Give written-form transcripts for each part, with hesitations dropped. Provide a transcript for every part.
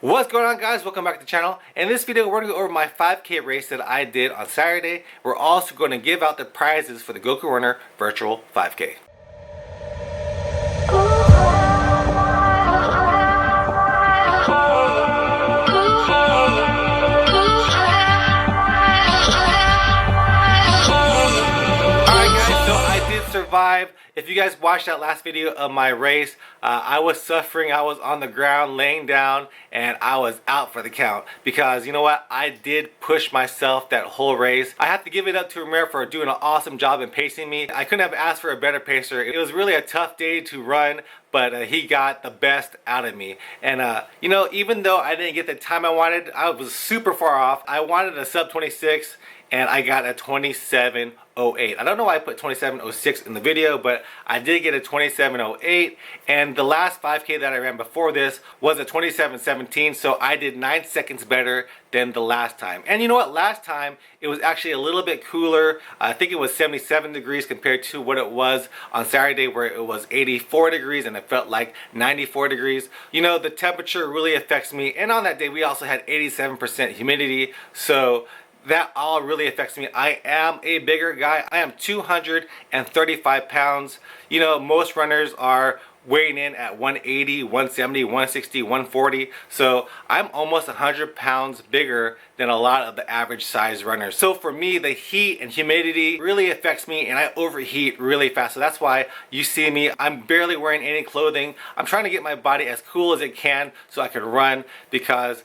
What's going on, guys? Welcome back to the channel. In this video we're going to go over my 5K race that I did on Saturday. We're also going to give out the prizes for the Goku Runner virtual 5K. Survive. If you guys watched that last video of my race, I was suffering. I was on the ground laying down and I was out for the count because you know what, I did push myself that whole race. I have to give it up to Ramiro for doing an awesome job in pacing me. I couldn't have asked for a better pacer. It was really a tough day to run, but he got the best out of me. And you know, even though I didn't get the time I wanted, I was super far off. I wanted a sub 26 and I got a 27:08. I don't know why I put 27:06 in the video, but I did get a 27:08, and the last 5K that I ran before this was a 27:17, so I did 9 seconds better than the last time. And you know what, last time it was actually a little bit cooler. I think it was 77 degrees compared to what it was on Saturday, where it was 84 degrees and it felt like 94 degrees. You know, the temperature really affects me, and on that day we also had 87% humidity, so that all really affects me. I am a bigger guy. I am 235 pounds. You know, most runners are weighing in at 180, 170, 160, 140. So I'm almost 100 pounds bigger than a lot of the average size runners. So for me, the heat and humidity really affects me, and I overheat really fast. So that's why you see me, I'm barely wearing any clothing. I'm trying to get my body as cool as it can so I can run, because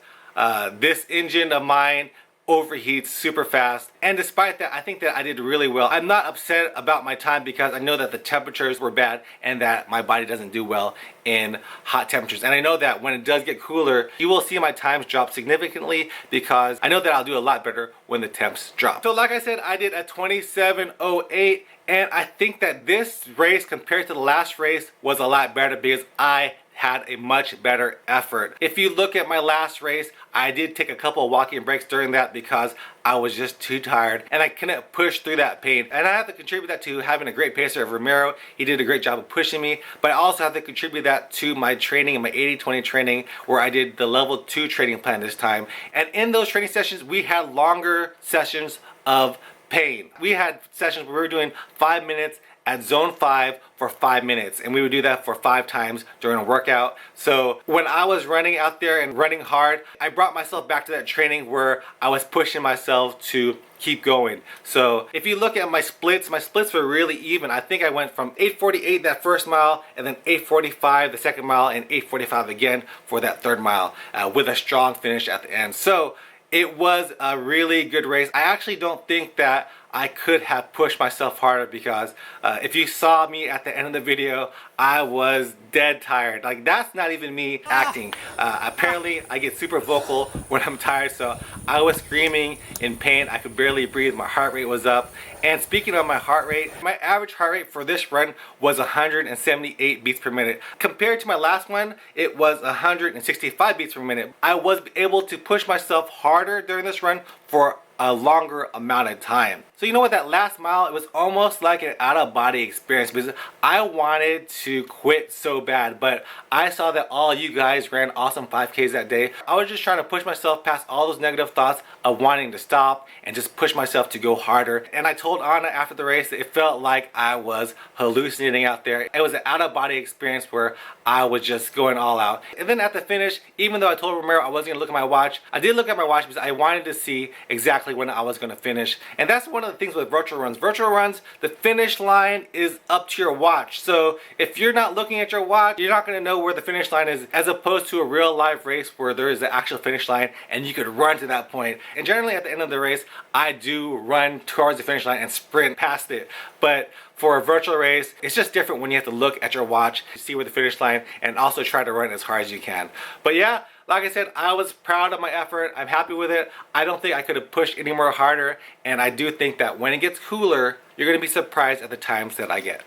this engine of mine overheats super fast. And despite that, I think that I did really well. I'm not upset about my time because I know that the temperatures were bad and that my body doesn't do well in hot temperatures. And I know that when it does get cooler, you will see my times drop significantly, because I know that I'll do a lot better when the temps drop. So like I said, I did a 27:08, and I think that this race compared to the last race was a lot better because I had a much better effort. If you look at my last race, I did take a couple of walking breaks during that because I was just too tired and I couldn't push through that pain. And I have to contribute that to having a great pacer of Ramiro. He did a great job of pushing me, but I also have to contribute that to my training and my 80-20 training, where I did the level 2 training plan this time. And in those training sessions, we had longer sessions of pain. We had sessions where we were doing 5 minutes at zone 5 for 5 minutes, and we would do that for 5 times during a workout. So when I was running out there and running hard, I brought myself back to that training where I was pushing myself to keep going. So if you look at my splits were really even. I think I went from 8:48 that first mile, and then 8:45 the second mile, and 8:45 again for that third mile, with a strong finish at the end. So it was a really good race. I actually don't think that I could have pushed myself harder, because if you saw me at the end of the video, I was dead tired. Like, that's not even me acting. Apparently I get super vocal when I'm tired, so I was screaming in pain. I could barely breathe. My heart rate was up. And speaking of my heart rate, my average heart rate for this run was 178 beats per minute. Compared to my last one, it was 165 beats per minute. I was able to push myself harder during this run for a longer amount of time. So you know what, that last mile, it was almost like an out-of-body experience, because I wanted to quit so bad, but I saw that all you guys ran awesome 5Ks that day. I was just trying to push myself past all those negative thoughts of wanting to stop and just push myself to go harder. And I told Anna after the race that it felt like I was hallucinating out there. It was an out-of-body experience where I was just going all out. And then at the finish, even though I told Ramiro I wasn't gonna look at my watch, I did look at my watch because I wanted to see exactly when I was gonna finish. And that's one of the things with virtual runs. Virtual runs, the finish line is up to your watch. So if you're not looking at your watch, you're not gonna know where the finish line is, as opposed to a real life race where there is the actual finish line and you could run to that point. And generally at the end of the race, I do run towards the finish line and sprint past it. But for a virtual race, it's just different when you have to look at your watch, see where the finish line, and also try to run as hard as you can. But yeah, like I said, I was proud of my effort. I'm happy with it. I don't think I could have pushed any more harder, and I do think that when it gets cooler, you're gonna be surprised at the times that I get.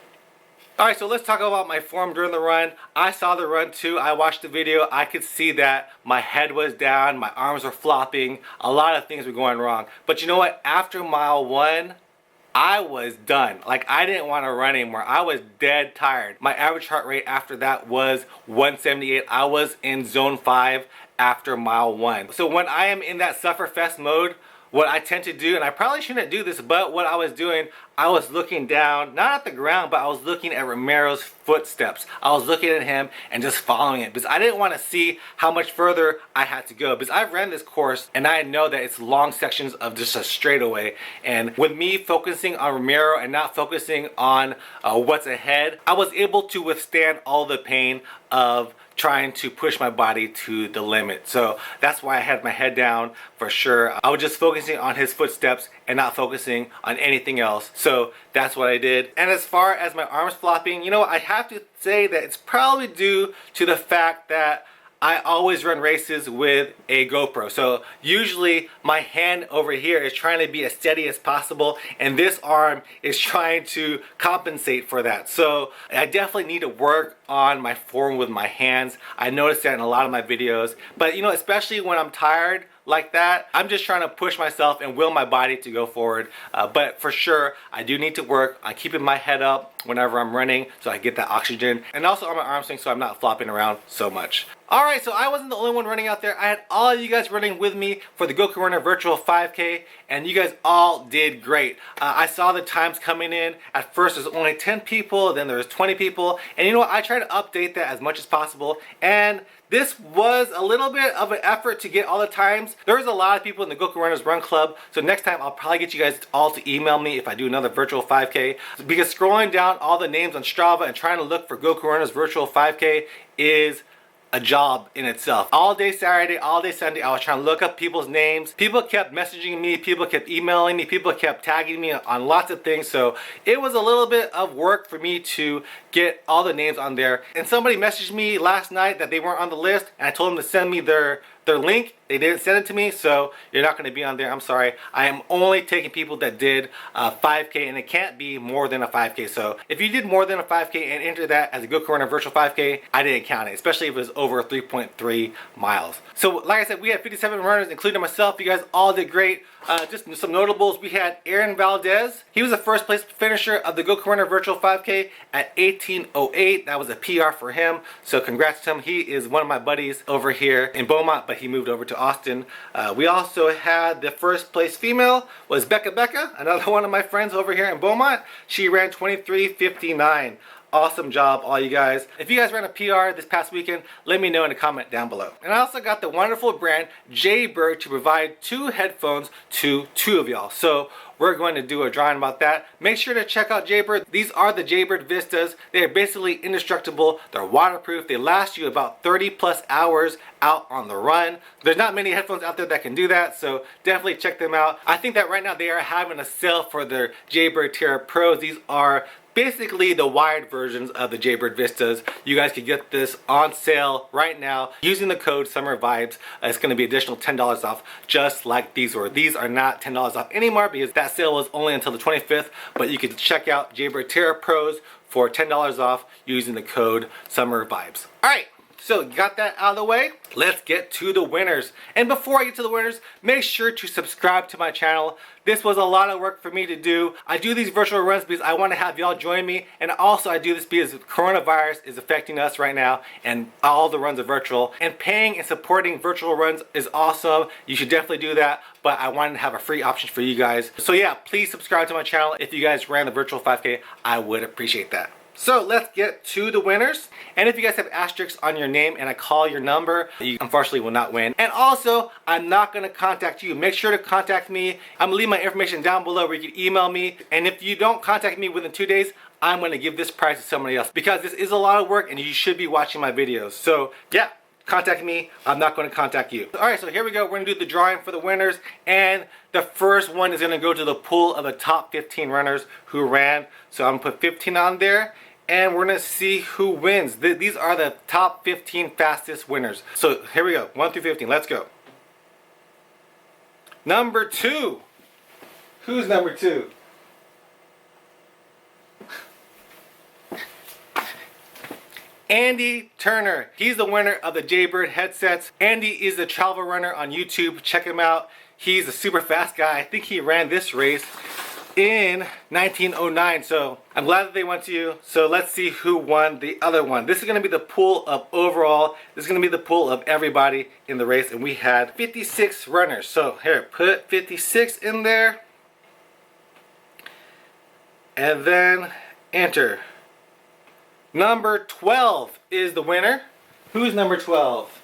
Alright, so let's talk about my form during the run. I saw the run too. I watched the video. I could see that my head was down, my arms were flopping, a lot of things were going wrong. But you know what? After mile 1, I was done. Like, I didn't want to run anymore. I was dead tired. My average heart rate after that was 178. I was in zone 5 after mile 1. So when I am in that sufferfest mode, what I tend to do, and I probably shouldn't do this, but what I was doing, I was looking down, not at the ground, but I was looking at Ramiro's footsteps. I was looking at him and just following it because I didn't want to see how much further I had to go, because I've ran this course and I know that it's long sections of just a straightaway. And with me focusing on Ramiro and not focusing on what's ahead, I was able to withstand all the pain of trying to push my body to the limit. So that's why I had my head down for sure. I was just focusing on his footsteps and not focusing on anything else. So that's what I did. And as far as my arms flopping, you know, I have to say that it's probably due to the fact that I always run races with a GoPro. So usually my hand over here is trying to be as steady as possible, and this arm is trying to compensate for that. So I definitely need to work on my form with my hands. I noticed that in a lot of my videos, but you know, especially when I'm tired like that, I'm just trying to push myself and will my body to go forward. But for sure, I do need to work on keeping my head up whenever I'm running so I get that oxygen, and also on my arm swing so I'm not flopping around so much. Alright, so I wasn't the only one running out there. I had all of you guys running with me for the Goku Runner Virtual 5K, and you guys all did great. I saw the times coming in. At first there's only 10 people, then there was 20 people, and you know what, I try to update that as much as possible, and this was a little bit of an effort to get all the times. There's a lot of people in the Goku Runners Run Club, so next time I'll probably get you guys all to email me if I do another virtual 5K, because scrolling down all the names on Strava and trying to look for Goku Runners Virtual 5K is a job in itself. All day Saturday, all day Sunday, I was trying to look up people's names. People kept messaging me, people kept emailing me, people kept tagging me on lots of things, so it was a little bit of work for me to get all the names on there. And somebody messaged me last night that they weren't on the list, and I told them to send me their link. They didn't send it to me, so you're not going to be on there. I'm sorry. I am only taking people that did 5K, and it can't be more than a 5K. So if you did more than a 5K and enter that as a Goku Runner Virtual 5K, I didn't count it, especially if it was over 3.3 miles. So like I said, we had 57 runners, including myself. You guys all did great. Just some notables. We had Aaron Valdez. He was the first place finisher of the Goku Runner Virtual 5K at 18:08. That was a PR for him, so congrats to him. He is one of my buddies over here in Beaumont, but he moved over to Austin. We also had the first place female was Becca, another one of my friends over here in Beaumont. She ran 23:59. Awesome job, all you guys. If you guys ran a PR this past weekend, let me know in a comment down below. And I also got the wonderful brand Jaybird to provide 2 headphones to 2 of y'all. So we're going to do a drawing about that. Make sure to check out Jaybird. These are the Jaybird Vistas. They are basically indestructible. They're waterproof. They last you about 30+ hours out on the run. There's not many headphones out there that can do that, so definitely check them out. I think that right now they are having a sale for their Jaybird Terra Pros. These are basically the wired versions of the Jaybird Vistas. You guys can get this on sale right now using the code Summer Vibes. It's going to be additional $10 off, just like these were. These are not $10 off anymore because that sale was only until the 25th, but you can check out Jaybird Terra Pros for $10 off using the code Summer Vibes. Alright, so you got that out of the way. Let's get to the winners. And before I get to the winners, make sure to subscribe to my channel. This was a lot of work for me to do. I do these virtual runs because I want to have y'all join me, and also I do this because coronavirus is affecting us right now and all the runs are virtual, and paying and supporting virtual runs is awesome. You should definitely do that, but I wanted to have a free option for you guys. So yeah, please subscribe to my channel. If you guys ran the virtual 5K, I would appreciate that. So let's get to the winners. And if you guys have asterisks on your name and I call your number, you unfortunately will not win. And also, I'm not going to contact you. Make sure to contact me. I'm going to leave my information down below where you can email me. And if you don't contact me within 2 days, I'm going to give this prize to somebody else, because this is a lot of work and you should be watching my videos. So yeah, contact me. I'm not going to contact you. Alright, so here we go. We're going to do the drawing for the winners. And the first one is going to go to the pool of the top 15 runners who ran. So I'm going to put 15 on there. And we're going to see who wins. These are the top 15 fastest winners. So here we go. 1 through 15. Let's go. Number 2. Who's number 2? Andy Turner. He's the winner of the Jaybird headsets. Andy is a travel runner on YouTube. Check him out. He's a super fast guy. I think he ran this race in 1909. So I'm glad that they went to you. So let's see who won the other one. This is going to be the pool of overall. This is going to be the pool of everybody in the race. And we had 56 runners. So here, put 56 in there. And then enter. Number 12 is the winner. Who's number 12?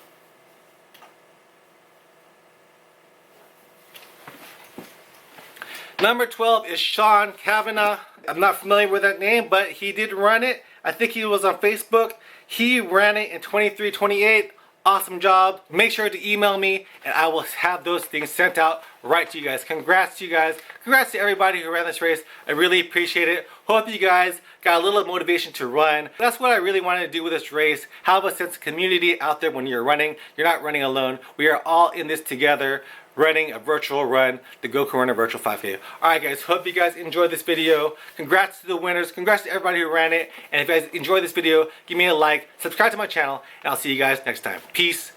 Number 12 is Sean Kavanaugh. I'm not familiar with that name, but he did run it. I think he was on Facebook. He ran it in 23:28. Awesome job. Make sure to email me and I will have those things sent out right to you guys. Congrats to you guys. Congrats to everybody who ran this race. I really appreciate it. Hope you guys got a little motivation to run. That's what I really wanted to do with this race. Have a sense of community out there when you're running. You're not running alone. We are all in this together, running a virtual run, the Goku Runner Virtual 5K. Alright guys, hope you guys enjoyed this video. Congrats to the winners. Congrats to everybody who ran it. And if you guys enjoyed this video, give me a like, subscribe to my channel, and I'll see you guys next time. Peace.